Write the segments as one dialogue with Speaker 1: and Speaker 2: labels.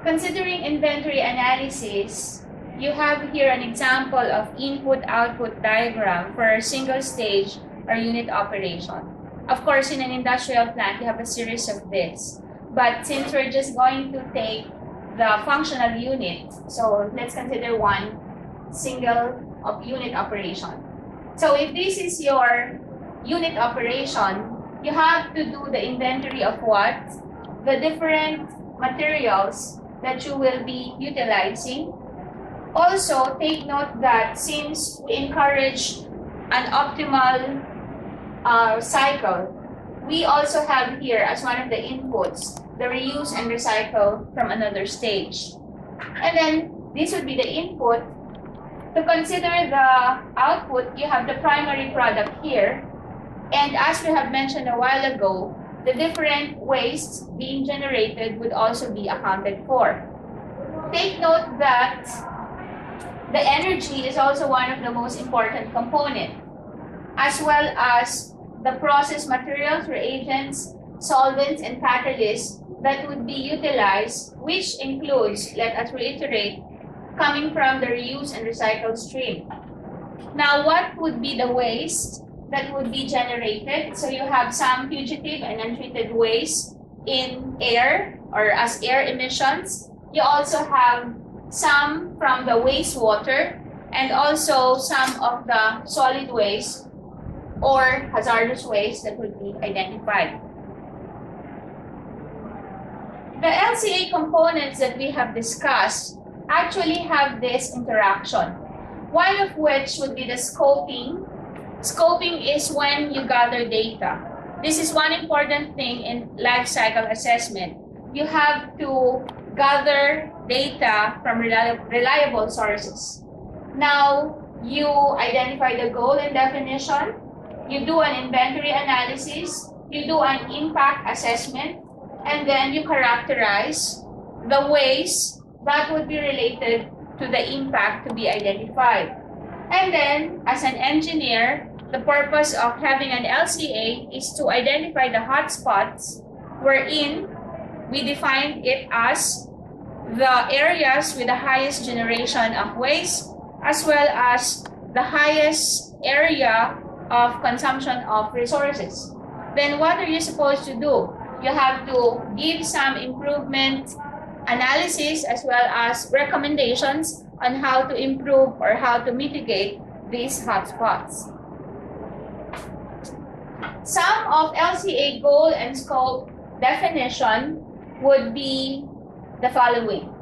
Speaker 1: Considering inventory analysis, you have here an example of input-output diagram for a single stage or unit operation. Of course, in an industrial plant, you have a series of this. But since we're just going to take the functional unit, so let's consider one single unit operation. So if this is your unit operation, you have to do the inventory of what? The different materials that you will be utilizing. Also, take note that since we encourage an optimal cycle, we also have here as one of the inputs, the reuse and recycle from another stage. And then this would be the input. To consider the output, you have the primary product here. And as we have mentioned a while ago, the different wastes being generated would also be accounted for. Take note that the energy is also one of the most important components, as well as the process materials, reagents, solvents, and catalysts that would be utilized, which includes, let us reiterate, coming from the reuse and recycle stream. Now, what would be the waste that would be generated? So you have some fugitive and untreated waste in air or as air emissions. You also have some from the wastewater and also some of the solid waste or hazardous waste that would be identified. The LCA components that we have discussed actually have this interaction, one of which would be the scoping. Scoping is when you gather data. This is one important thing in life cycle assessment. You have to gather data from reliable sources. Now, you identify the goal and definition, you do an inventory analysis, you do an impact assessment, and then you characterize the ways that would be related to the impact to be identified. And then, as an engineer, the purpose of having an LCA is to identify the hotspots wherein we define it as the areas with the highest generation of waste, as well as the highest area of consumption of resources. Then what are you supposed to do? You have to give some improvement analysis as well as recommendations on how to improve or how to mitigate these hotspots. Some of LCA goal and scope definition would be the following.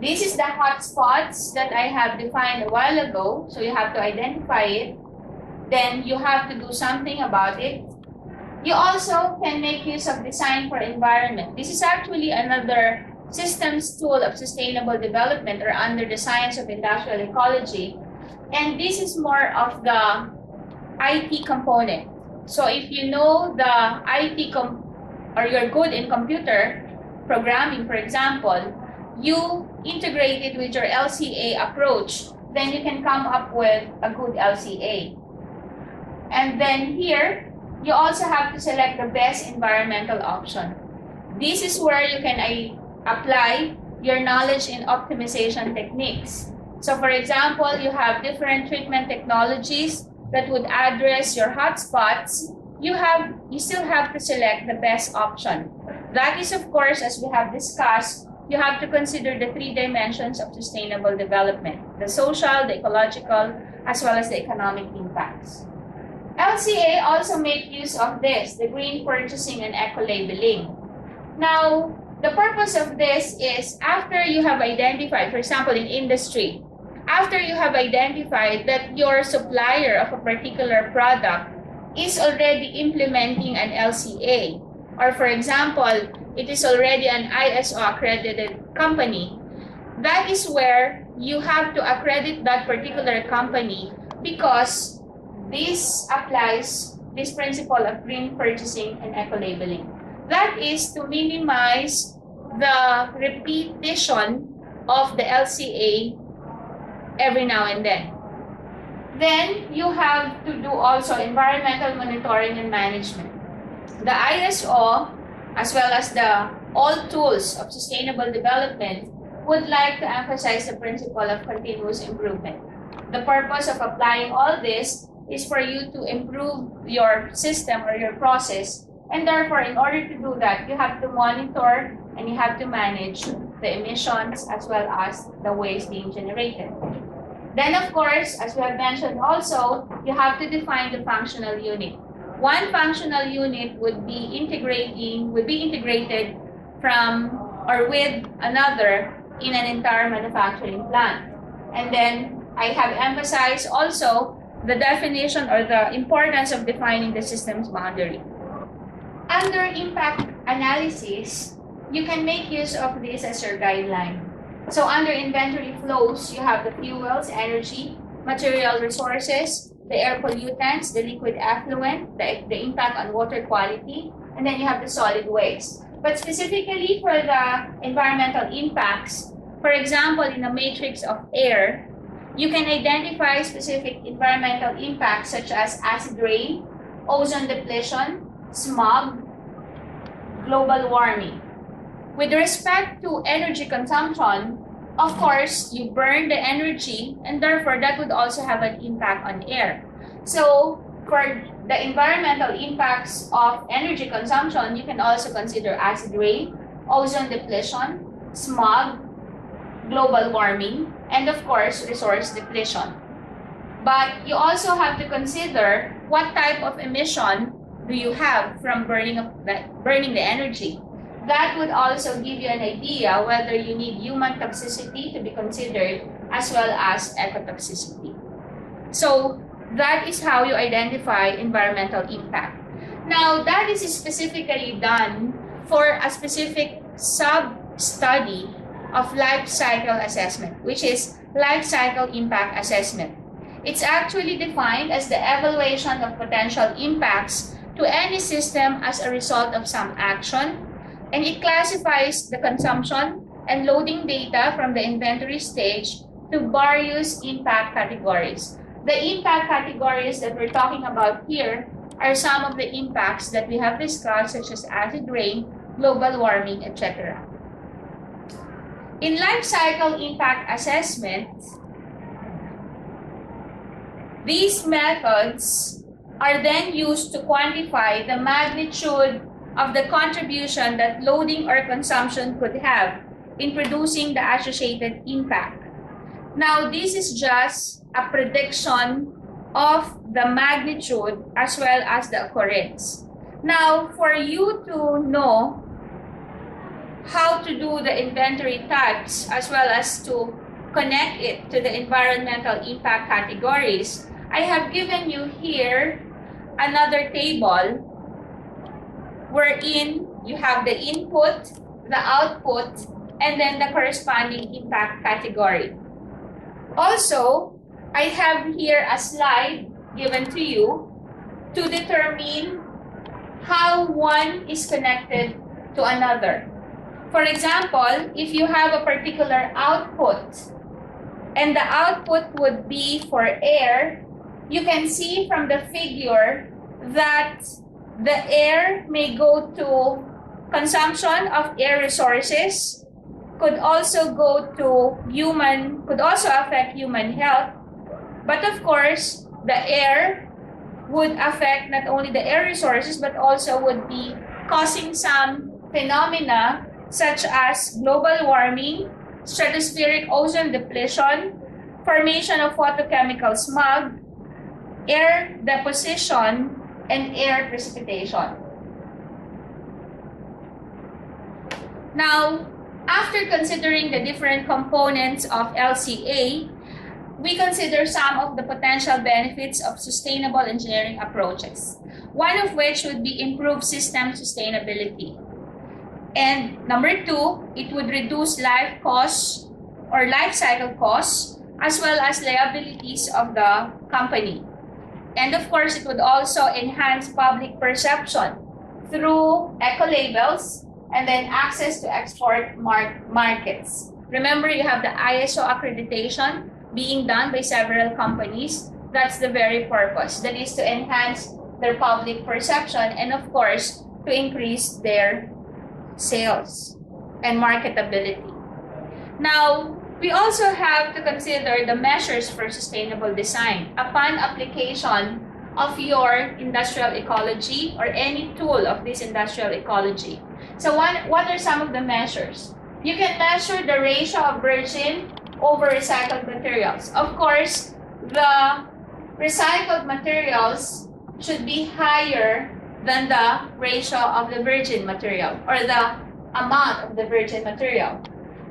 Speaker 1: This is the hotspots that I have defined a while ago, so you have to identify it. Then you have to do something about it. You also can make use of design for environment. This is actually another systems tool of sustainable development or under the science of industrial ecology. And this is more of the IT component. So if you know the IT or you're good in computer programming, for example, you integrate it with your LCA approach, then you can come up with a good LCA. And then here, you also have to select the best environmental option. This is where you can apply your knowledge in optimization techniques. So for example, you have different treatment technologies that would address your hotspots. You still have to select the best option. That is, of course, as we have discussed, you have to consider the 3 dimensions of sustainable development: the social, the ecological, as well as the economic impacts. LCA also make use of this, the green purchasing and eco-labeling. Now, the purpose of this is after you have identified, for example, in industry, after you have identified that your supplier of a particular product is already implementing an LCA, or for example, it is already an ISO accredited company, that is where you have to accredit that particular company because this applies this principle of green purchasing and eco-labeling. That is to minimize the repetition of the LCA every now and then. Then you have to do also environmental monitoring and management. The ISO, as well as the all tools of sustainable development would like to emphasize the principle of continuous improvement. The purpose of applying all this is for you to improve your system or your process, and therefore, in order to do that, you have to monitor and you have to manage the emissions as well as the waste being generated. Then, of course, as we have mentioned also, you have to define the functional unit. One functional unit would be integrated from or with another in an entire manufacturing plant. And then I have emphasized also the definition or the importance of defining the system's boundary. Under impact analysis, you can make use of this as your guideline. So under inventory flows, you have the fuels, energy, material resources, the air pollutants, the liquid effluent, the impact on water quality, and then you have the solid waste. But specifically for the environmental impacts, for example, in the matrix of air, you can identify specific environmental impacts such as acid rain, ozone depletion, smog, global warming. With respect to energy consumption, of course, you burn the energy and therefore that would also have an impact on air. So for the environmental impacts of energy consumption, you can also consider acid rain, ozone depletion, smog, global warming, and of course, resource depletion. But you also have to consider what type of emission do you have from burning the energy. That would also give you an idea whether you need human toxicity to be considered as well as ecotoxicity. So that is how you identify environmental impact. Now, that is specifically done for a specific sub-study of life cycle assessment, which is life cycle impact assessment. It's actually defined as the evaluation of potential impacts to any system as a result of some action, and it classifies the consumption and loading data from the inventory stage to various impact categories. The impact categories that we're talking about here are some of the impacts that we have discussed, such as acid rain, global warming, etc. In life cycle impact assessment, these methods are then used to quantify the magnitude of the contribution that loading or consumption could have in producing the associated impact. Now, this is just a prediction of the magnitude as well as the occurrence. Now, for you to know how to do the inventory types as well as to connect it to the environmental impact categories, I have given you here another table wherein you have the input, the output, and then the corresponding impact category. Also, I have here a slide given to you to determine how one is connected to another. For example, if you have a particular output, and the output would be for air, you can see from the figure that the air may go to consumption of air resources, could also affect human health. But of course, the air would affect not only the air resources, but also would be causing some phenomena such as global warming, stratospheric ozone depletion, formation of photochemical smog, air deposition, and air precipitation. Now, after considering the different components of LCA, we consider some of the potential benefits of sustainable engineering approaches, one of which would be improved system sustainability. And number two, it would reduce life costs or life cycle costs, as well as liabilities of the company. And of course, it would also enhance public perception through eco-labels and then access to export markets. Remember, you have the ISO accreditation being done by several companies. That's the very purpose. That is to enhance their public perception and of course, to increase their sales and marketability. Now, we also have to consider the measures for sustainable design upon application of your industrial ecology or any tool of this industrial ecology. So what are some of the measures? You can measure the ratio of virgin over recycled materials. Of course, the recycled materials should be higher than the ratio of the virgin material or the amount of the virgin material.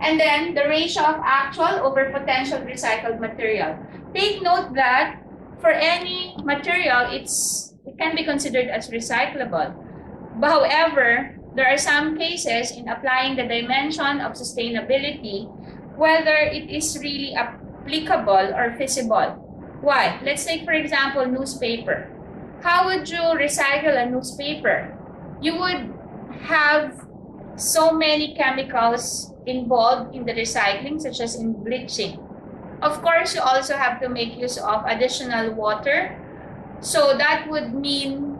Speaker 1: And then the ratio of actual over potential recycled material. Take note that for any material, it can be considered as recyclable. However, there are some cases in applying the dimension of sustainability, whether it is really applicable or feasible. Why? Let's take, for example, newspaper. How would you recycle a newspaper? You would have so many chemicals involved in the recycling, such as in bleaching. Of course, you also have to make use of additional water. So that would mean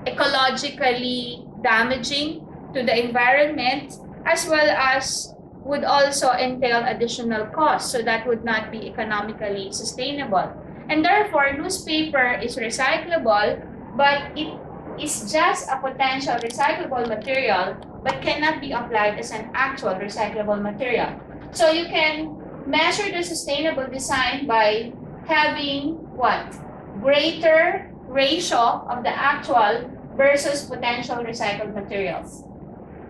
Speaker 1: ecologically damaging to the environment, as well as would also entail additional costs. So that would not be economically sustainable. And therefore, newspaper is recyclable, but it is just a potential recyclable material, but cannot be applied as an actual recyclable material. So you can measure the sustainable design by having what? Greater ratio of the actual versus potential recycled materials.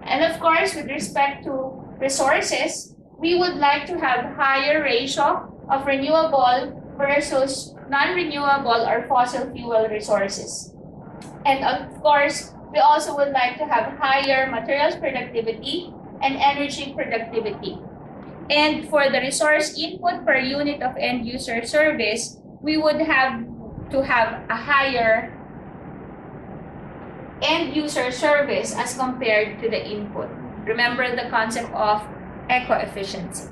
Speaker 1: And of course, with respect to resources, we would like to have higher ratio of renewable versus non-renewable or fossil fuel resources. And of course, we also would like to have higher materials productivity and energy productivity. And for the resource input per unit of end user service, we would have to have a higher end user service as compared to the input. Remember the concept of eco-efficiency.